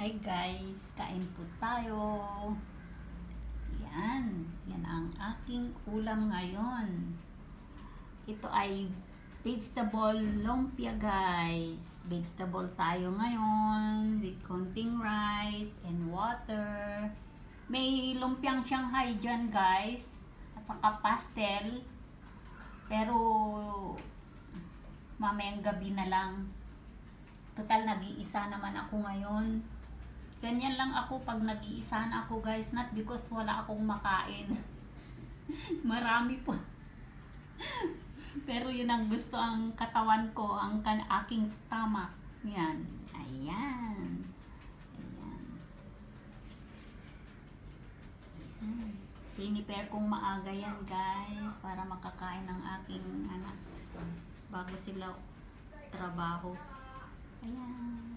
Hi guys, kain po tayo. Yan ang aking ulam ngayon. Ito ay vegetable lumpia guys. Vegetable tayo ngayon with konting rice and water. May lumpiang Shanghai dyan guys. At saka pastel. Pero mamayang gabi na lang. Total nag-iisa naman ako ngayon. Ganyan lang ako pag nag-iisa na ako guys, not because wala akong makain. Marami po. Pero yun ang gusto ang katawan ko, ang aking stomach. Yan. Ayan. Ayan. Prepare kong maaga yan guys para makakain ng aking anak bago sila trabaho. Ayan.